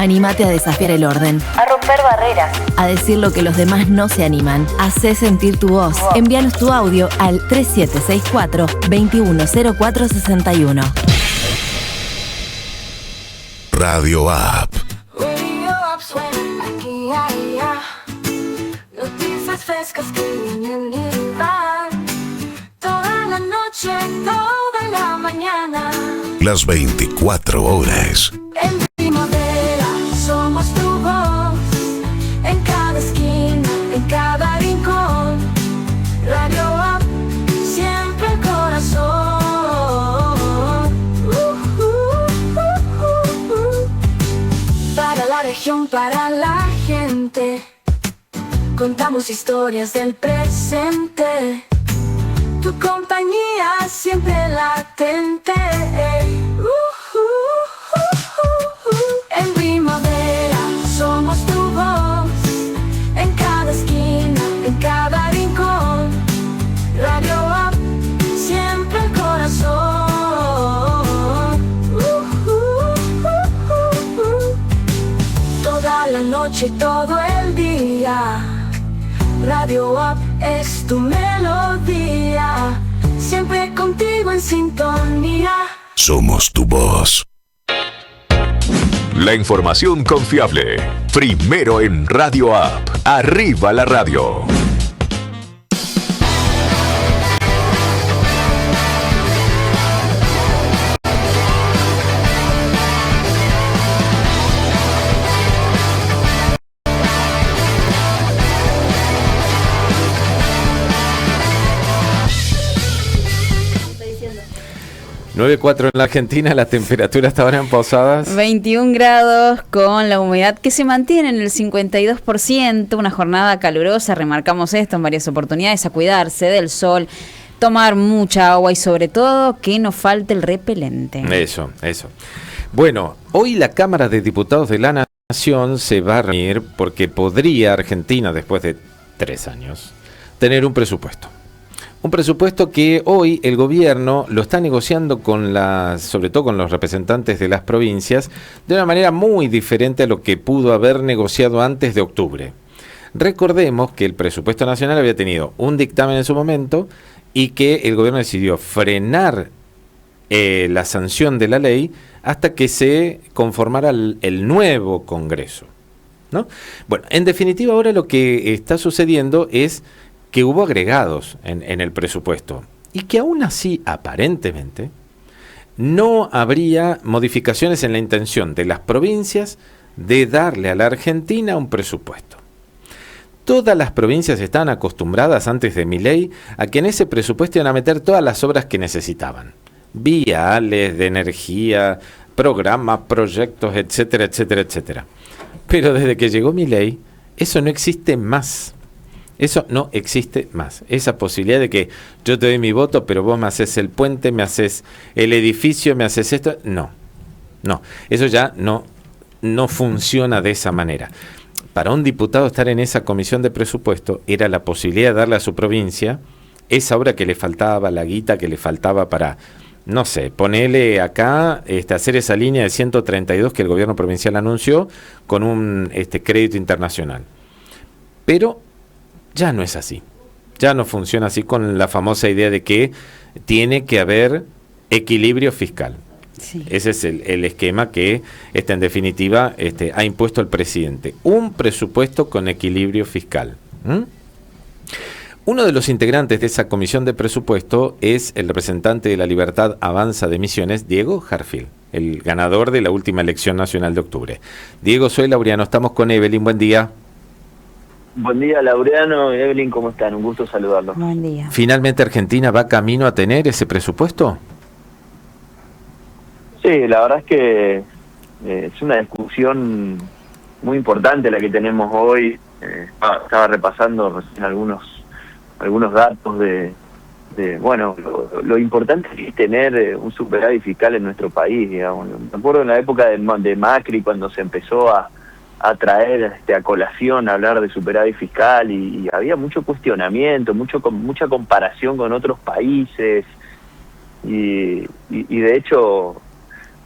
Anímate a desafiar el orden, a romper barreras, a decir lo que los demás no se animan. Hacé sentir tu voz. Envíanos tu audio al 3764-210461. Radio App. Noticias frescas que vienen y van. Toda la noche, toda la mañana. Las 24 horas. En primavera somos tu voz. En cada esquina, en cada rincón. Radio App, siempre el corazón. Para la región, para la gente. Contamos historias del presente. Tu compañía siempre latente. En primavera somos tu voz. En cada esquina, en cada rincón. Radio App, siempre el corazón. Toda la noche, todo el día. Radio App es tu melodía, siempre contigo en sintonía. Somos tu voz. La información confiable. Primero en Radio App. Arriba la radio. Nueve cuatro en la Argentina, las temperaturas estaban en Posadas. 21 grados con la humedad que se mantiene en el 52%, una jornada calurosa, remarcamos esto en varias oportunidades, a cuidarse del sol, tomar mucha agua y sobre todo que no falte el repelente. Eso. Bueno, hoy la Cámara de Diputados de la Nación se va a reunir porque podría Argentina, después de 3 años, tener un presupuesto. Un presupuesto que hoy el gobierno lo está negociando sobre todo con los representantes de las provincias, de una manera muy diferente a lo que pudo haber negociado antes de octubre. Recordemos que el presupuesto nacional había tenido un dictamen en su momento y que el gobierno decidió frenar la sanción de la ley hasta que se conformara el nuevo Congreso, ¿no? Bueno, en definitiva ahora lo que está sucediendo es que hubo agregados en el presupuesto y que aún así, aparentemente, no habría modificaciones en la intención de las provincias de darle a la Argentina un presupuesto. Todas las provincias están acostumbradas antes de mi ley a que en ese presupuesto iban a meter todas las obras que necesitaban. Viales, de energía, programas, proyectos, etcétera, etcétera, etcétera. Pero desde que llegó mi ley, eso no existe más. Eso no existe más. Esa posibilidad de que yo te doy mi voto, pero vos me haces el puente, me haces el edificio, me haces esto. No. Eso ya no funciona de esa manera. Para un diputado estar en esa comisión de presupuesto era la posibilidad de darle a su provincia esa obra que le faltaba, la guita que le faltaba para, no sé, ponerle acá, hacer esa línea de 132 que el gobierno provincial anunció con un crédito internacional. Pero ya no es así, ya no funciona así con la famosa idea de que tiene que haber equilibrio fiscal. Sí. Ese es el esquema que en definitiva ha impuesto el presidente, un presupuesto con equilibrio fiscal. Uno de los integrantes de esa comisión de presupuesto es el representante de La Libertad Avanza de Misiones, Diego Jarfil, el ganador de la última elección nacional de octubre. Diego, soy Laureano, estamos con Evelyn, buen día. Buen día, Laureano y Evelyn, ¿cómo están? Un gusto saludarlos. Buen día. ¿Finalmente Argentina va camino a tener ese presupuesto? Sí, la verdad es que es una discusión muy importante la que tenemos hoy. Estaba repasando recién algunos datos de bueno, lo importante que es tener un superávit fiscal en nuestro país, digamos. Me acuerdo en la época de Macri, cuando se empezó a traer a colación, a hablar de superávit fiscal, y había mucho cuestionamiento, mucha comparación con otros países, y de hecho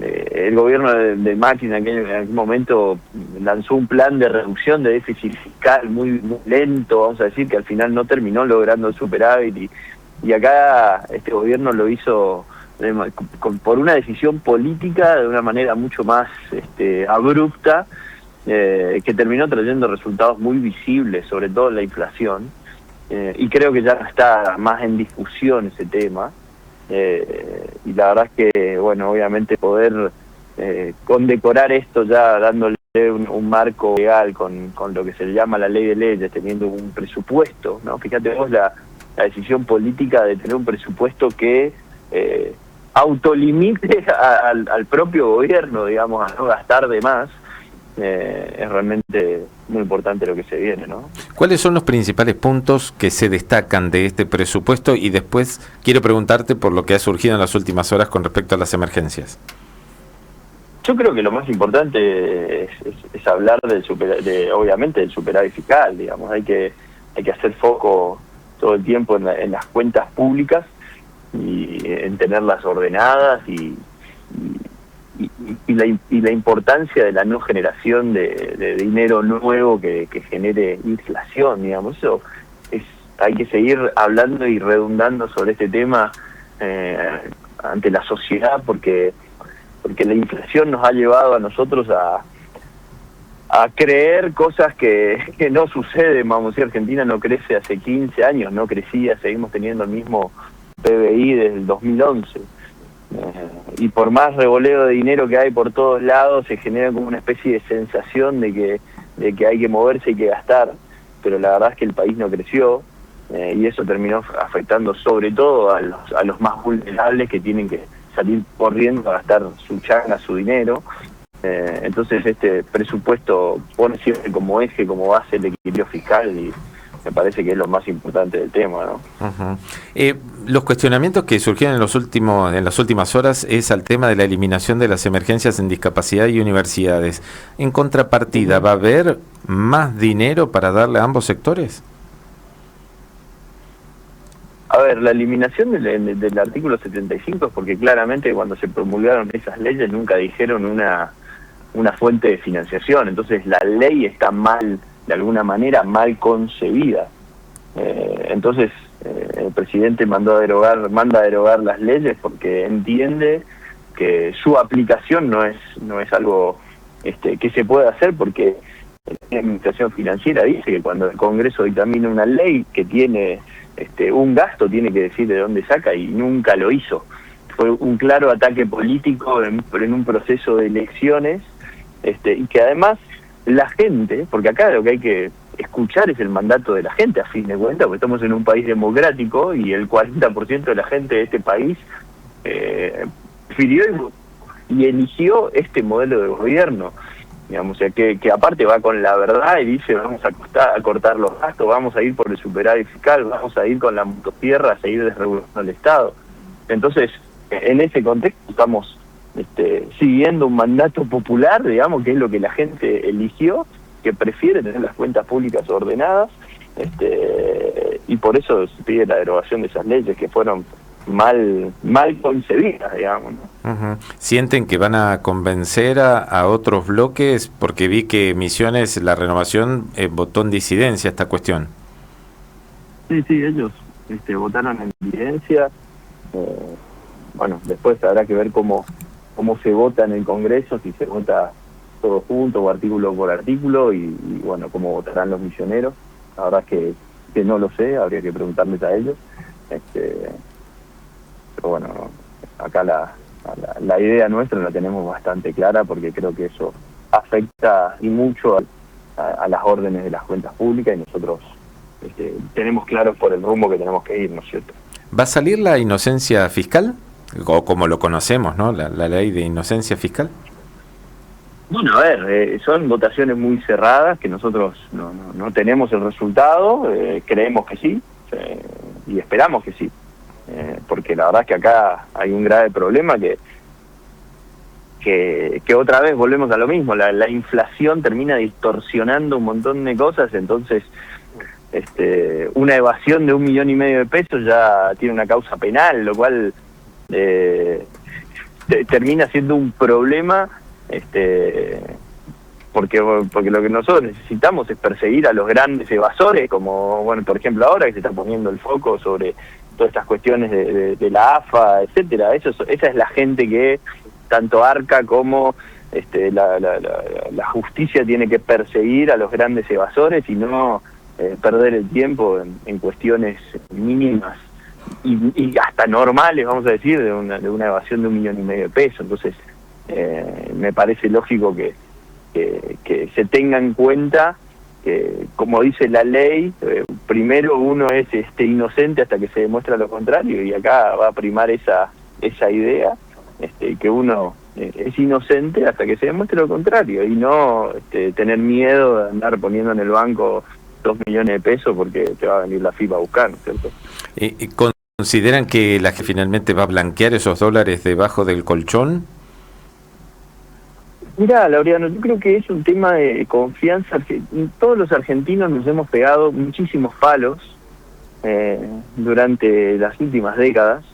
el gobierno de Macri en aquel momento lanzó un plan de reducción de déficit fiscal muy lento, vamos a decir, que al final no terminó logrando el superávit, y acá este gobierno lo hizo por una decisión política de una manera mucho más abrupta, que terminó trayendo resultados muy visibles, sobre todo en la inflación, y creo que ya no está más en discusión ese tema. Y la verdad es que, bueno, obviamente poder condecorar esto ya dándole un marco legal con lo que se le llama la ley de leyes, teniendo un presupuesto, ¿no? Fíjate vos la decisión política de tener un presupuesto que autolimite al propio gobierno, digamos, a no gastar de más. Es realmente muy importante lo que se viene, ¿no? ¿Cuáles son los principales puntos que se destacan de este presupuesto? Y después quiero preguntarte por lo que ha surgido en las últimas horas con respecto a las emergencias. Yo creo que lo más importante es hablar obviamente del superávit fiscal, digamos. Hay que hacer foco todo el tiempo en las cuentas públicas y en tenerlas ordenadas y la importancia de la no generación de dinero nuevo que genere inflación, digamos. Eso hay que seguir hablando y redundando sobre este tema ante la sociedad, porque la inflación nos ha llevado a nosotros a creer cosas que no suceden. Vamos a decir, Argentina no crece hace 15 años, no crecía, seguimos teniendo el mismo PBI desde el 2011. Y por más revoleo de dinero que hay por todos lados, se genera como una especie de sensación de que hay que moverse y que gastar, pero la verdad es que el país no creció, y eso terminó afectando sobre todo a los más vulnerables, que tienen que salir corriendo a gastar su changa, su dinero. Entonces este presupuesto pone siempre como eje, como base, el equilibrio fiscal, y me parece que es lo más importante del tema, ¿no? Uh-huh. Los cuestionamientos que surgieron en las últimas horas es al tema de la eliminación de las emergencias en discapacidad y universidades. En contrapartida, ¿va a haber más dinero para darle a ambos sectores? A ver, la eliminación del artículo 75 es porque claramente cuando se promulgaron esas leyes nunca dijeron una fuente de financiación, entonces la ley está mal, de alguna manera mal concebida. Entonces el presidente manda a derogar las leyes porque entiende que su aplicación no es algo que se pueda hacer, porque la administración financiera dice que cuando el Congreso dictamina una ley que tiene un gasto, tiene que decir de dónde saca, y nunca lo hizo. Fue un claro ataque político en un proceso de elecciones, y que además la gente, porque acá lo que hay que escuchar es el mandato de la gente, a fin de cuentas, porque estamos en un país democrático y el 40% de la gente de este país prefirió y eligió este modelo de gobierno, digamos, o sea, que aparte va con la verdad y dice vamos a cortar los gastos, vamos a ir por el superávit fiscal, vamos a ir con la motosierra a seguir desregulando el Estado. Entonces, en ese contexto estamos siguiendo un mandato popular, digamos, que es lo que la gente eligió, que prefiere tener las cuentas públicas ordenadas, y por eso se pide la derogación de esas leyes que fueron mal concebidas, digamos, ¿no? Uh-huh. ¿Sienten que van a convencer a otros bloques? Porque vi que Misiones, la Renovación, votó en disidencia esta cuestión. Sí, ellos votaron en disidencia. Bueno, después habrá que ver cómo se vota en el Congreso, si se vota todo junto o artículo por artículo, y bueno, cómo votarán los misioneros. La verdad es que no lo sé, habría que preguntarles a ellos. Pero bueno, acá la idea nuestra la tenemos bastante clara, porque creo que eso afecta y mucho a las órdenes de las cuentas públicas, y nosotros tenemos claro por el rumbo que tenemos que ir, ¿no es cierto? ¿Va a salir la inocencia fiscal? O como lo conocemos, ¿no? La ley de inocencia fiscal. Bueno, a ver, son votaciones muy cerradas, que nosotros no tenemos el resultado, creemos que sí, y esperamos que sí, porque la verdad es que acá hay un grave problema que otra vez volvemos a lo mismo, la inflación termina distorsionando un montón de cosas, entonces una evasión de 1,5 millones de pesos ya tiene una causa penal, lo cual termina siendo un problema, porque lo que nosotros necesitamos es perseguir a los grandes evasores, como, bueno, por ejemplo ahora que se está poniendo el foco sobre todas estas cuestiones de la AFA, etcétera. Esa es la gente que tanto Arca como la justicia tiene que perseguir a los grandes evasores y no perder el tiempo en cuestiones mínimas y hasta normales, vamos a decir, de una evasión de 1,5 millones de pesos. Entonces me parece lógico que se tenga en cuenta que, como dice la ley, primero uno es inocente hasta que se demuestra lo contrario, y acá va a primar esa idea, que uno es inocente hasta que se demuestre lo contrario, y no tener miedo de andar poniendo en el banco 2 millones de pesos porque te va a venir la FIFA a buscar, ¿no es cierto? ¿Consideran que la que finalmente va a blanquear esos dólares debajo del colchón? Mirá, Laureano, yo creo que es un tema de confianza. Que todos los argentinos nos hemos pegado muchísimos palos durante las últimas décadas,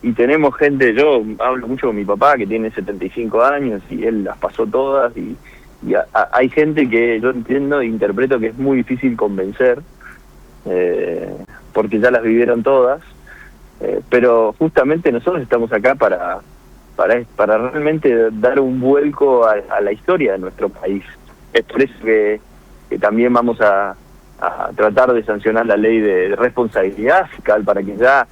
y tenemos gente, yo hablo mucho con mi papá que tiene 75 años y él las pasó todas, y hay gente que yo entiendo e interpreto que es muy difícil convencer, porque ya las vivieron todas, pero justamente nosotros estamos acá para realmente dar un vuelco a la historia de nuestro país. Es por eso que también vamos a tratar de sancionar la ley de responsabilidad fiscal, para que ya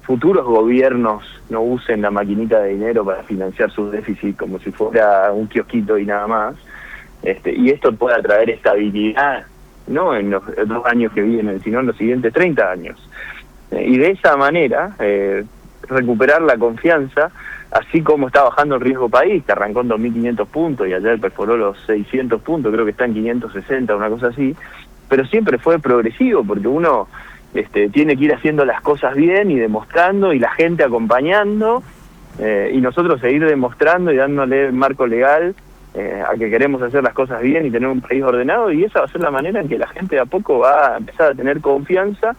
futuros gobiernos no usen la maquinita de dinero para financiar sus déficits como si fuera un kiosquito y nada más, y esto pueda traer estabilidad, no en los 2 años que vienen, sino en los siguientes 30 años. Y de esa manera recuperar la confianza, así como está bajando el riesgo país, que arrancó en 2.500 puntos y ayer perforó los 600 puntos, creo que está en 560, una cosa así, pero siempre fue progresivo, porque uno tiene que ir haciendo las cosas bien y demostrando, y la gente acompañando, y nosotros seguir demostrando y dándole el marco legal a que queremos hacer las cosas bien y tener un país ordenado, y esa va a ser la manera en que la gente de a poco va a empezar a tener confianza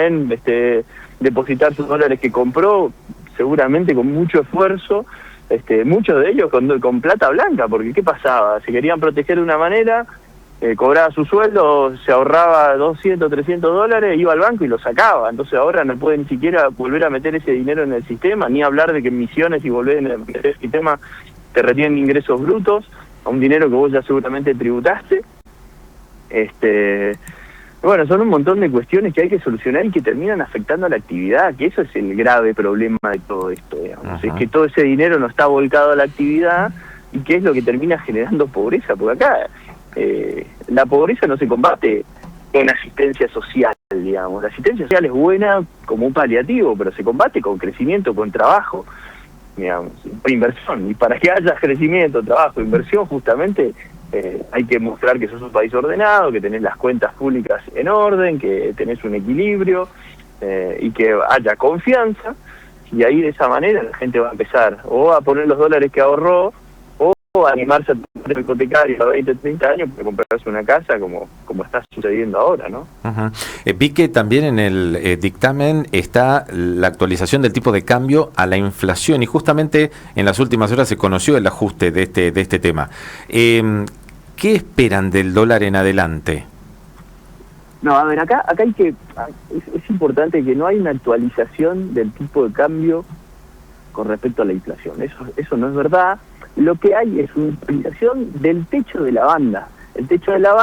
en depositar sus dólares que compró, seguramente con mucho esfuerzo, muchos de ellos con plata blanca, porque ¿qué pasaba? Se querían proteger de una manera, cobraba su sueldo, se ahorraba 200, 300 dólares, iba al banco y lo sacaba. Entonces ahora no puede ni siquiera volver a meter ese dinero en el sistema, ni hablar de que en Misiones, y volver a meter el sistema, te retienen ingresos brutos a un dinero que vos ya seguramente tributaste. Bueno, son un montón de cuestiones que hay que solucionar y que terminan afectando a la actividad, que eso es el grave problema de todo esto, digamos. Es que todo ese dinero no está volcado a la actividad, y que es lo que termina generando pobreza, porque acá la pobreza no se combate con asistencia social, digamos. La asistencia social es buena como un paliativo, pero se combate con crecimiento, con trabajo, digamos, con inversión. Y para que haya crecimiento, trabajo, inversión, justamente hay que mostrar que sos un país ordenado, que tenés las cuentas públicas en orden, que tenés un equilibrio, y que haya confianza, y ahí de esa manera la gente va a empezar o a poner los dólares que ahorró, o a animarse a tener hipotecario a 20, 30 años para comprarse una casa, como está sucediendo ahora, ¿no? Vi que también en el dictamen está la actualización del tipo de cambio a la inflación, y justamente en las últimas horas se conoció el ajuste de este tema. ¿Qué esperan del dólar en adelante? No, a ver, acá hay que es importante que no hay una actualización del tipo de cambio con respecto a la inflación. Eso no es verdad. Lo que hay es una actualización del techo de la banda. El techo de la banda